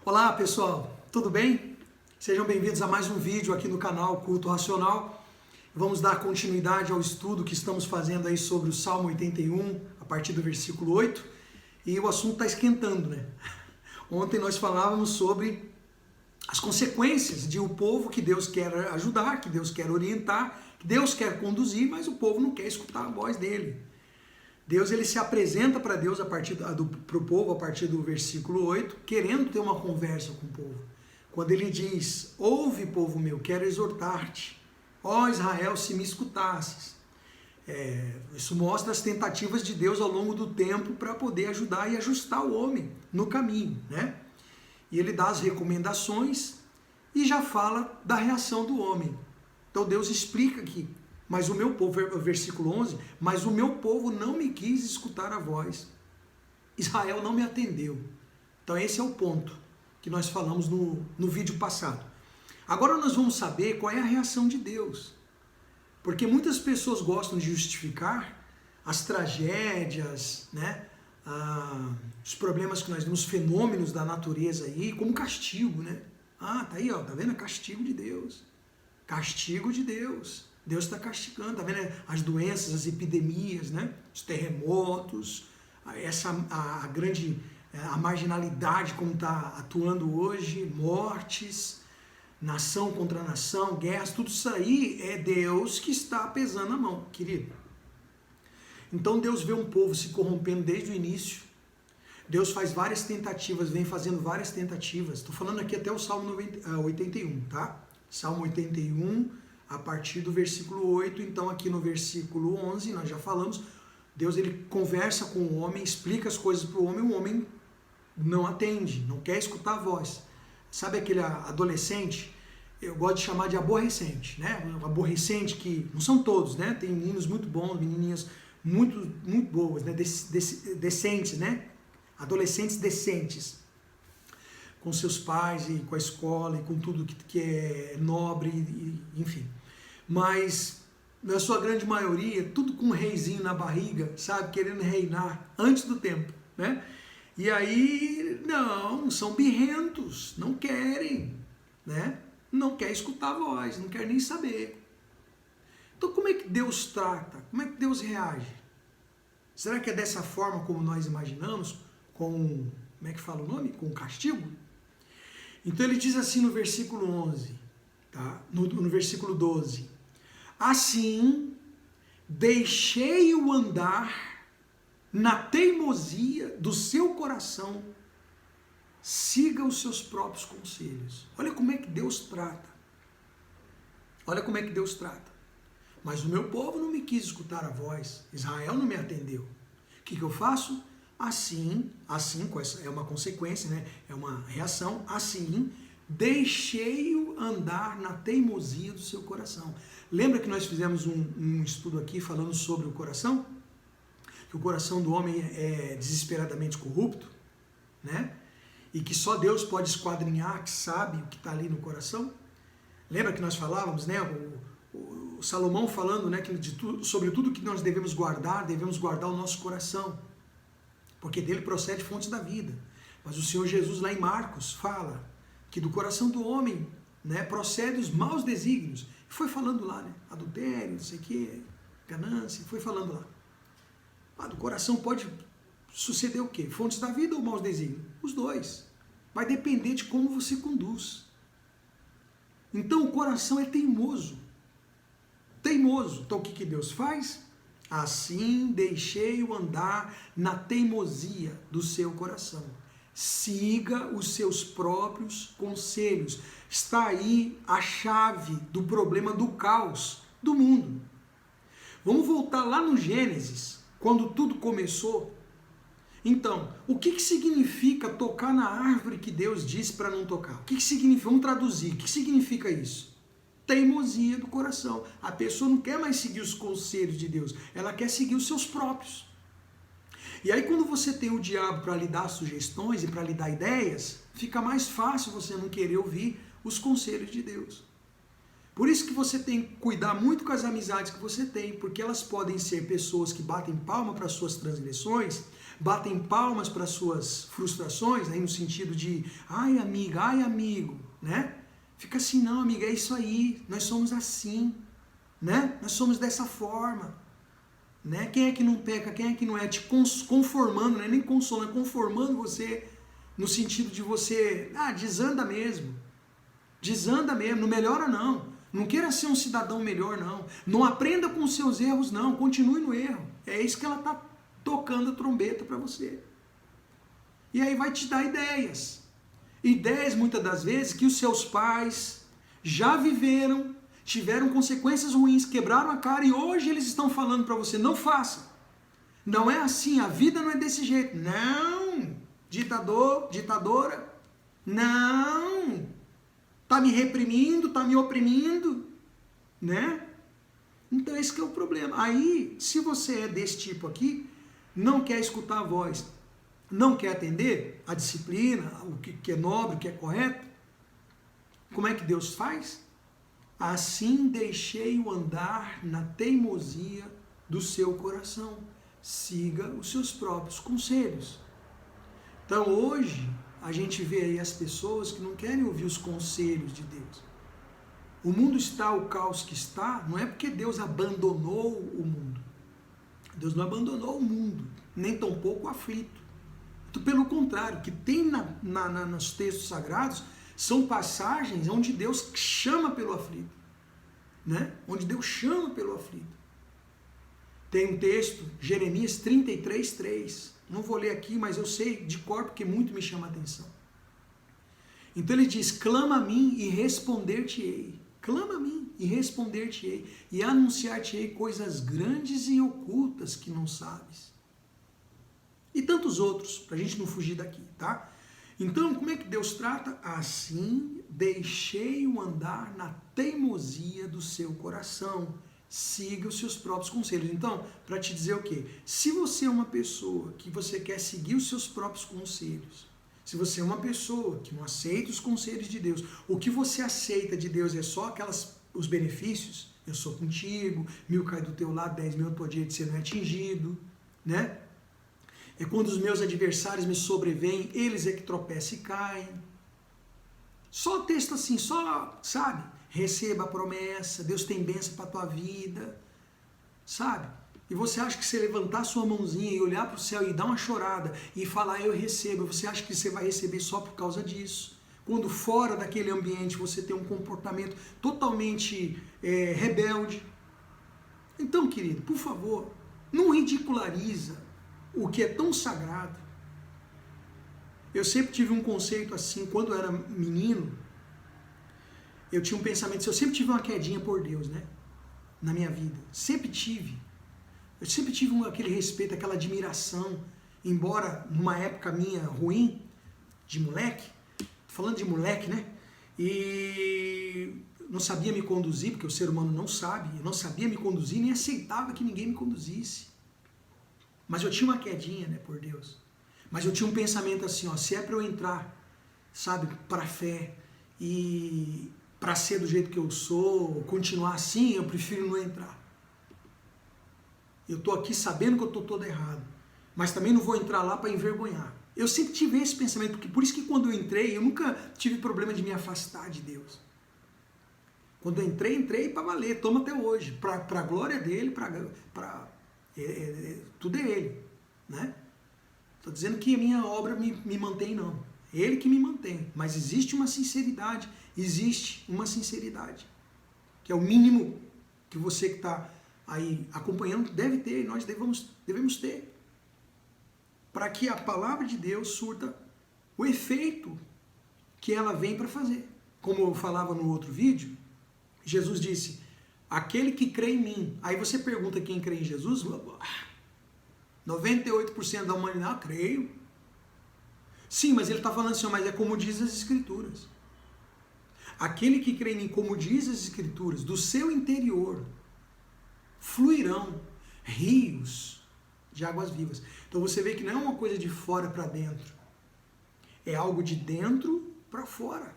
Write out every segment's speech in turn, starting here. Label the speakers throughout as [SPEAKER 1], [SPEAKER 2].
[SPEAKER 1] Olá pessoal, tudo bem? Sejam bem-vindos a mais um vídeo aqui no canal Culto Racional. Vamos dar continuidade ao estudo que estamos fazendo aí sobre o Salmo 81, a partir do versículo 8. E o assunto está esquentando, né? Ontem nós falávamos sobre as consequências de o povo que Deus quer ajudar, que Deus quer orientar, que Deus quer conduzir, mas o povo não quer escutar a voz dele. Deus ele se apresenta para Deus pro povo a partir do versículo 8, querendo ter uma conversa com o povo. Quando ele diz: ouve, povo meu, quero exortar-te, ó Israel, se me escutasses. Isso mostra as tentativas de Deus ao longo do tempo para poder ajudar e ajustar o homem no caminho, né? E ele dá as recomendações e já fala da reação do homem. Então Deus explica aqui: mas o meu povo, versículo 11, mas o meu povo não me quis escutar a voz, Israel não me atendeu. Então esse é o ponto que nós falamos no vídeo passado. Agora nós vamos saber qual é a reação de Deus, porque muitas pessoas gostam de justificar as tragédias, né? Os problemas que nós vemos, fenômenos da natureza aí, como castigo, né? Tá aí, ó, tá vendo? Castigo de Deus. Castigo de Deus. Deus está castigando, tá vendo? As doenças, as epidemias, né? Os terremotos, a marginalidade como está atuando hoje, mortes, nação contra nação, guerras, tudo isso aí é Deus que está pesando a mão, querido. Então Deus vê um povo se corrompendo desde o início. Deus faz várias tentativas, vem fazendo várias tentativas. Estou falando aqui até o Salmo 81, tá? Salmo 81, a partir do versículo 8, então aqui no versículo 11, nós já falamos, Deus ele conversa com o homem, explica as coisas para o homem não atende, não quer escutar a voz. Sabe aquele adolescente, eu gosto de chamar de aborrecente, né? Um aborrecente que, não são todos, né? Tem meninos muito bons, menininhas muito boas, né? Decentes, né? Adolescentes decentes, com seus pais e com a escola e com tudo que é nobre, enfim. Mas, na sua grande maioria, tudo com um reizinho na barriga, sabe? Querendo reinar antes do tempo, né? E aí, não, são birrentos, não querem, né? Não quer escutar a voz, não quer nem saber. Então, como é que Deus trata? Como é que Deus reage? Será que é dessa forma como nós imaginamos? Como é que fala o nome? Com castigo? Então ele diz assim no versículo 11, tá? No versículo 12: assim deixei-o andar na teimosia do seu coração, siga os seus próprios conselhos. Olha como é que Deus trata. Olha como é que Deus trata. Mas o meu povo não me quis escutar a voz, Israel não me atendeu. O que eu faço? Assim, é uma consequência, né? É uma reação. Assim, deixei-o andar na teimosia do seu coração. Lembra que nós fizemos um estudo aqui falando sobre o coração? Que o coração do homem é desesperadamente corrupto, né? E que só Deus pode esquadrinhar, que sabe o que está ali no coração. Lembra que nós falávamos, né? O Salomão falando, né? Sobre tudo que nós devemos guardar o nosso coração, porque dele procede fontes da vida. Mas o Senhor Jesus lá em Marcos fala que do coração do homem, né, procede os maus desígnios. Foi falando lá, né, adultério, não sei o que, ganância, foi falando lá. Do coração pode suceder o quê? Fontes da vida ou maus desígnios? Os dois. Vai depender de como você conduz. Então o coração é teimoso. Teimoso. Então o que Deus faz? Assim deixei-o andar na teimosia do seu coração. Siga os seus próprios conselhos. Está aí a chave do problema do caos do mundo. Vamos voltar lá no Gênesis, quando tudo começou. Então, o que significa tocar na árvore que Deus disse para não tocar? O que significa? Vamos traduzir. O que significa isso? Teimosia do coração. A pessoa não quer mais seguir os conselhos de Deus, ela quer seguir os seus próprios. E aí quando você tem o diabo para lhe dar sugestões e para lhe dar ideias, fica mais fácil você não querer ouvir os conselhos de Deus. Por isso que você tem que cuidar muito com as amizades que você tem, porque elas podem ser pessoas que batem palma para as suas transgressões, batem palmas para suas frustrações, aí no sentido de, ai amiga, ai amigo, né? Fica assim, não amiga, é isso aí, nós somos assim, né? Nós somos dessa forma, né? Quem é que não peca, quem é que não é? Te conformando, né? Nem consolando, conformando você no sentido de você, desanda mesmo, não melhora não. Não queira ser um cidadão melhor, não. Não aprenda com os seus erros, não. Continue no erro. É isso que ela está tocando a trombeta para você. E aí vai te dar ideias. Ideias, muitas das vezes, que os seus pais já viveram, tiveram consequências ruins, quebraram a cara e hoje eles estão falando para você, não faça. Não é assim, a vida não é desse jeito. Não, ditador, ditadora, não. Está me reprimindo, está me oprimindo, né? Então esse que é o problema. Aí, se você é desse tipo aqui, não quer escutar a voz, não quer atender a disciplina, o que é nobre, o que é correto, como é que Deus faz? Assim deixei-o andar na teimosia do seu coração. Siga os seus próprios conselhos. Então hoje, a gente vê aí as pessoas que não querem ouvir os conselhos de Deus. O mundo está o caos que está, não é porque Deus abandonou o mundo. Deus não abandonou o mundo, nem tampouco o aflito. Então, pelo contrário, o que tem nos textos sagrados são passagens onde Deus chama pelo aflito. Né? Onde Deus chama pelo aflito. Tem um texto, Jeremias 33:3. Não vou ler aqui, mas eu sei de cor porque muito me chama a atenção. Então ele diz, clama a mim e responder-te-ei. Clama a mim e responder-te-ei. E anunciar-te-ei coisas grandes e ocultas que não sabes. E tantos outros, para a gente não fugir daqui, tá? Então, como é que Deus trata? Assim, deixei-o andar na teimosia do seu coração. Siga os seus próprios conselhos. Então, para te dizer o quê? Se você é uma pessoa que você quer seguir os seus próprios conselhos, se você é uma pessoa que não aceita os conselhos de Deus, o que você aceita de Deus é só os benefícios, eu sou contigo, 1000 cai do teu lado, 10.000 à tua direita, você não é atingido, né? É quando os meus adversários me sobrevêm, eles é que tropeçam e caem. Só texto assim, só, sabe? Receba a promessa, Deus tem bênção para a tua vida, sabe? E você acha que se levantar sua mãozinha e olhar para o céu e dar uma chorada e falar eu recebo, você acha que você vai receber só por causa disso? Quando fora daquele ambiente você tem um comportamento totalmente rebelde. Então, querido, por favor, não ridiculariza o que é tão sagrado. Eu sempre tive um conceito assim, quando eu era menino, eu tinha um pensamento, eu sempre tive uma quedinha por Deus, né? Na minha vida. Sempre tive. Eu sempre tive aquele respeito, aquela admiração. Embora numa época minha ruim, de moleque, falando de moleque, né? E não sabia me conduzir, porque o ser humano não sabe, eu não sabia me conduzir, nem aceitava que ninguém me conduzisse. Mas eu tinha uma quedinha, né, por Deus. Mas eu tinha um pensamento assim, ó, se é para eu entrar, sabe, para a fé e para ser do jeito que eu sou, continuar assim, eu prefiro não entrar. Eu estou aqui sabendo que eu estou todo errado, mas também não vou entrar lá para envergonhar. Eu sempre tive esse pensamento, porque por isso que quando eu entrei, eu nunca tive problema de me afastar de Deus. Quando eu entrei para valer, toma até hoje, para a glória dele, tudo é ele, né? Estou dizendo que a minha obra me mantém, não. Ele que me mantém, mas existe uma sinceridade, que é o mínimo que você que está aí acompanhando deve ter, e nós devemos ter, para que a palavra de Deus surta o efeito que ela vem para fazer. Como eu falava no outro vídeo, Jesus disse, aquele que crê em mim, aí você pergunta quem crê em Jesus, 98% da humanidade, creio. Sim, mas ele está falando assim, mas é como diz as Escrituras. Aquele que crê em mim, como diz as Escrituras, do seu interior fluirão rios de águas vivas. Então você vê que não é uma coisa de fora para dentro. É algo de dentro para fora.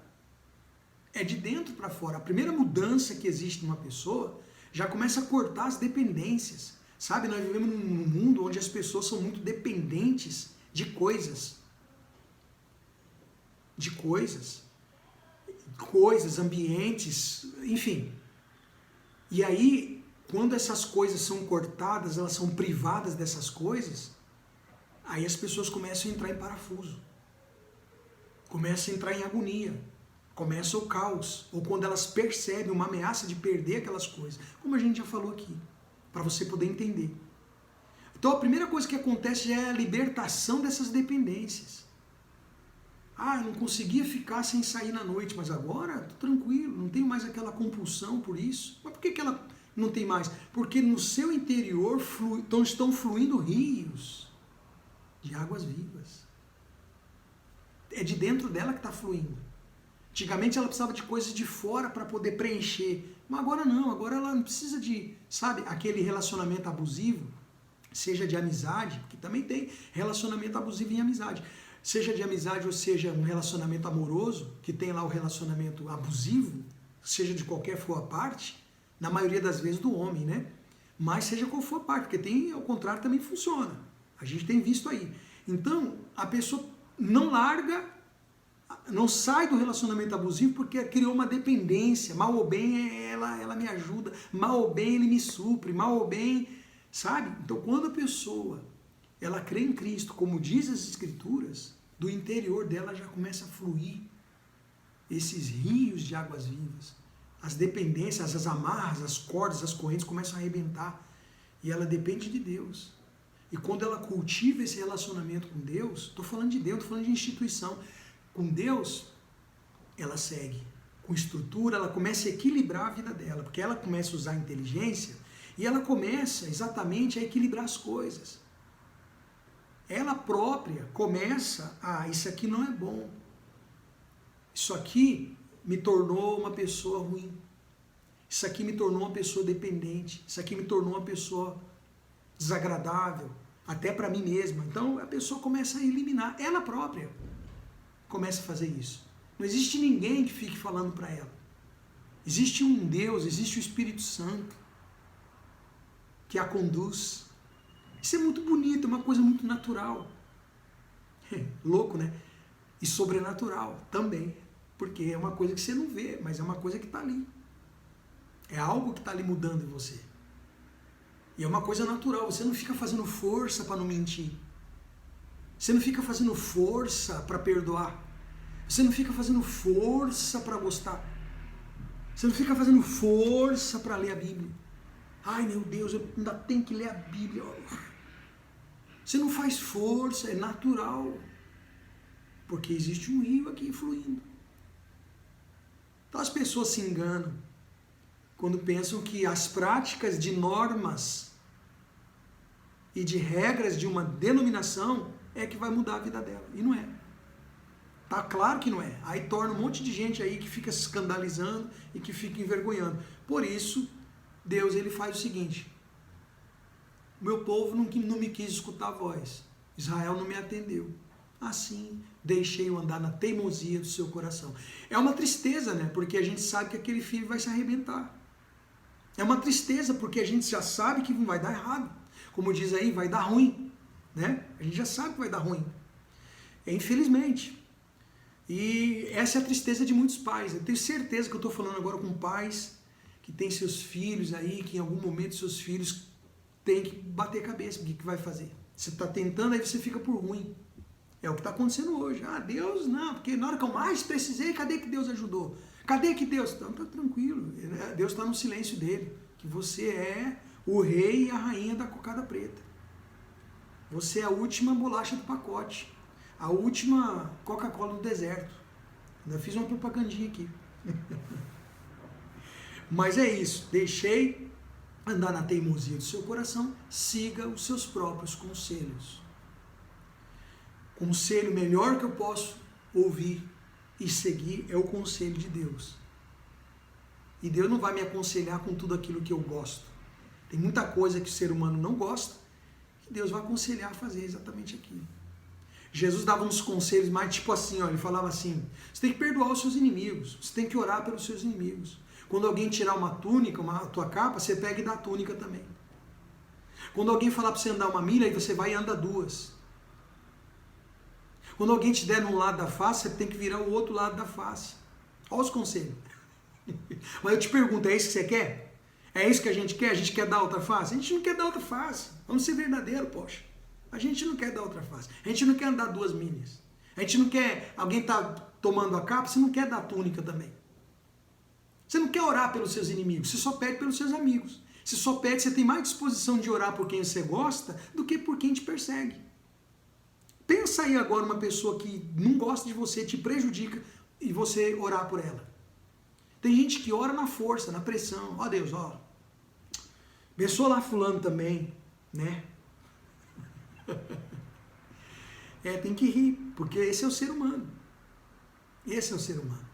[SPEAKER 1] É de dentro para fora. A primeira mudança que existe numa pessoa já começa a cortar as dependências. Sabe, nós vivemos num mundo onde as pessoas são muito dependentes de coisas. De coisas, ambientes, enfim. E aí, quando essas coisas são cortadas, elas são privadas dessas coisas, aí as pessoas começam a entrar em parafuso. Começam a entrar em agonia. Começa o caos. Ou quando elas percebem uma ameaça de perder aquelas coisas. Como a gente já falou aqui. Para você poder entender. Então a primeira coisa que acontece é a libertação dessas dependências. Ah, eu não conseguia ficar sem sair na noite, mas agora tô tranquilo, não tenho mais aquela compulsão por isso. Mas por que ela não tem mais? Porque no seu interior estão fluindo rios de águas vivas. É de dentro dela que está fluindo. Antigamente ela precisava de coisas de fora para poder preencher. Mas agora não, agora ela não precisa de, sabe, aquele relacionamento abusivo, seja de amizade, que também tem relacionamento abusivo em amizade. Seja de amizade ou seja um relacionamento amoroso, que tem lá o relacionamento abusivo, seja de qualquer for a parte, na maioria das vezes do homem, né? Mas seja qual for a parte, porque tem, ao contrário, também funciona. A gente tem visto aí. Então, a pessoa não larga, não sai do relacionamento abusivo porque criou uma dependência. Mal ou bem ela me ajuda, mal ou bem ele me supre, mal ou bem, sabe? Então, quando a pessoa ela crê em Cristo, como diz as Escrituras, do interior dela já começa a fluir esses rios de águas vivas. As dependências, as amarras, as cordas, as correntes começam a arrebentar. E ela depende de Deus. E quando ela cultiva esse relacionamento com Deus, estou falando de Deus, estou falando de instituição. Com Deus, ela segue. Com estrutura, ela começa a equilibrar a vida dela. Porque ela começa a usar a inteligência e ela começa exatamente a equilibrar as coisas. Ela própria começa isso aqui não é bom. Isso aqui me tornou uma pessoa ruim. Isso aqui me tornou uma pessoa dependente. Isso aqui me tornou uma pessoa desagradável, até para mim mesma. Então a pessoa começa a eliminar. Ela própria começa a fazer isso. Não existe ninguém que fique falando para ela. Existe um Deus, existe o Espírito Santo que a conduz. Isso é muito bonito, é uma coisa muito natural. Louco, né? E sobrenatural também. Porque é uma coisa que você não vê, mas é uma coisa que está ali. É algo que está ali mudando em você. E é uma coisa natural. Você não fica fazendo força para não mentir. Você não fica fazendo força para perdoar. Você não fica fazendo força para gostar. Você não fica fazendo força para ler a Bíblia. Ai, meu Deus, eu ainda tenho que ler a Bíblia. Você não faz força, é natural. Porque existe um rio aqui fluindo. Então as pessoas se enganam quando pensam que as práticas de normas e de regras de uma denominação é que vai mudar a vida dela. E não é. Tá claro que não é. Aí torna um monte de gente aí que fica se escandalizando e que fica envergonhando. Por isso, Deus ele faz o seguinte. O meu povo não me quis escutar a voz. Israel não me atendeu. Assim, deixei-o andar na teimosia do seu coração. É uma tristeza, né? Porque a gente sabe que aquele filho vai se arrebentar. É uma tristeza porque a gente já sabe que vai dar errado. Como diz aí, vai dar ruim. Né? A gente já sabe que vai dar ruim. Infelizmente. E essa é a tristeza de muitos pais. Eu tenho certeza que eu estou falando agora com pais que têm seus filhos aí, que em algum momento seus filhos têm que bater a cabeça. O que vai fazer? Você está tentando, aí você fica por ruim. É o que está acontecendo hoje. Ah, Deus não, porque na hora que eu mais precisei, cadê que Deus ajudou? Cadê que Deus? Então tá tranquilo. Deus está no silêncio dele. Que você é o rei e a rainha da cocada preta. Você é a última bolacha do pacote. A última Coca-Cola do deserto. Ainda fiz uma propagandinha aqui. Mas é isso. Deixei andar na teimosia do seu coração. Siga os seus próprios conselhos. Conselho melhor que eu posso ouvir e seguir é o conselho de Deus. E Deus não vai me aconselhar com tudo aquilo que eu gosto. Tem muita coisa que o ser humano não gosta, que Deus vai aconselhar a fazer exatamente aquilo. Jesus dava uns conselhos mais tipo assim, ó, ele falava assim, você tem que perdoar os seus inimigos, você tem que orar pelos seus inimigos. Quando alguém tirar uma túnica, a tua capa, você pega e dá a túnica também. Quando alguém falar para você andar 1 milha, aí você vai e anda 2. Quando alguém te der num lado da face, você tem que virar o outro lado da face. Olha os conselhos. Mas eu te pergunto, é isso que você quer? É isso que a gente quer? A gente quer dar outra face? A gente não quer dar outra face. Vamos ser verdadeiro, poxa. A gente não quer dar outra face. A gente não quer andar 2 milhas. A gente não quer... Alguém está tomando a capa, você não quer dar a túnica também. Você não quer orar pelos seus inimigos, você só pede pelos seus amigos. Você só pede, você tem mais disposição de orar por quem você gosta do que por quem te persegue. Pensa aí agora uma pessoa que não gosta de você, te prejudica, e você orar por ela. Tem gente que ora na força, na pressão. Ó Deus, ó. Abençoa lá fulano também, né? Tem que rir, porque esse é o ser humano. Esse é o ser humano.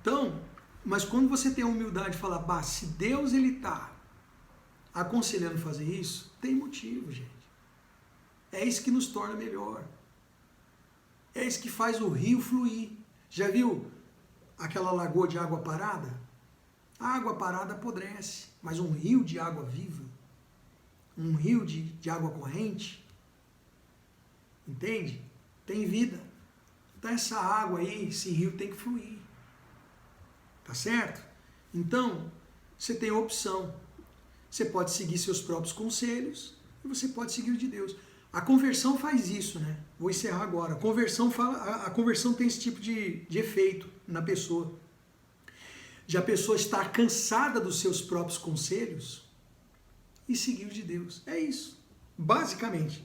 [SPEAKER 1] Então, mas quando você tem a humildade de falar, bah, se Deus ele está aconselhando fazer isso, tem motivo, gente. É isso que nos torna melhor. É isso que faz o rio fluir. Já viu aquela lagoa de água parada? A água parada apodrece, mas um rio de água viva, um rio de água corrente, entende? Tem vida. Então essa água aí, esse rio tem que fluir. Tá certo? Então, você tem a opção. Você pode seguir seus próprios conselhos e você pode seguir o de Deus. A conversão faz isso, né? Vou encerrar agora. A conversão tem esse tipo de efeito na pessoa. De a pessoa estar cansada dos seus próprios conselhos e seguir o de Deus. É isso. Basicamente.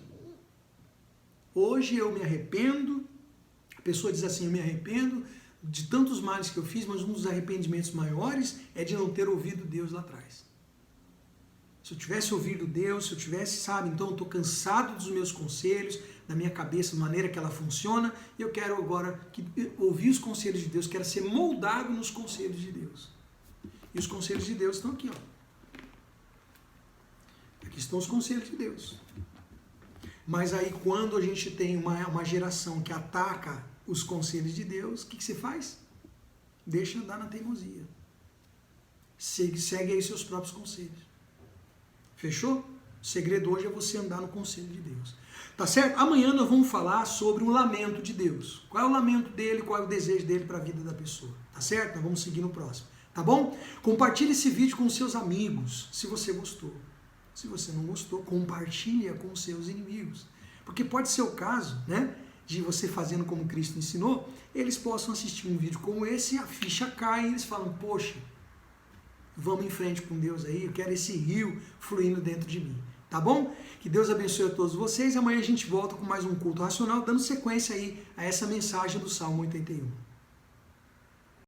[SPEAKER 1] Hoje eu me arrependo. A pessoa diz assim, eu me arrependo de tantos males que eu fiz, mas um dos arrependimentos maiores é de não ter ouvido Deus lá atrás. Se eu tivesse ouvido Deus, se eu tivesse, sabe, então eu estou cansado dos meus conselhos, da minha cabeça, da maneira que ela funciona, e eu quero agora ouvir os conselhos de Deus, quero ser moldado nos conselhos de Deus. E os conselhos de Deus estão aqui, ó. Aqui estão os conselhos de Deus. Mas aí quando a gente tem uma geração que ataca os conselhos de Deus, o que você faz? Deixa andar na teimosia. Segue aí seus próprios conselhos. Fechou? O segredo hoje é você andar no conselho de Deus. Tá certo? Amanhã nós vamos falar sobre o lamento de Deus. Qual é o lamento dele, qual é o desejo dele para a vida da pessoa. Tá certo? Nós vamos seguir no próximo. Tá bom? Compartilhe esse vídeo com os seus amigos, se você gostou. Se você não gostou, compartilhe com os seus inimigos. Porque pode ser o caso, né? De você fazendo como Cristo ensinou, eles possam assistir um vídeo como esse, a ficha cai e eles falam, poxa, vamos em frente com Deus aí, eu quero esse rio fluindo dentro de mim, tá bom? Que Deus abençoe a todos vocês e amanhã a gente volta com mais um culto racional, dando sequência aí a essa mensagem do Salmo 81.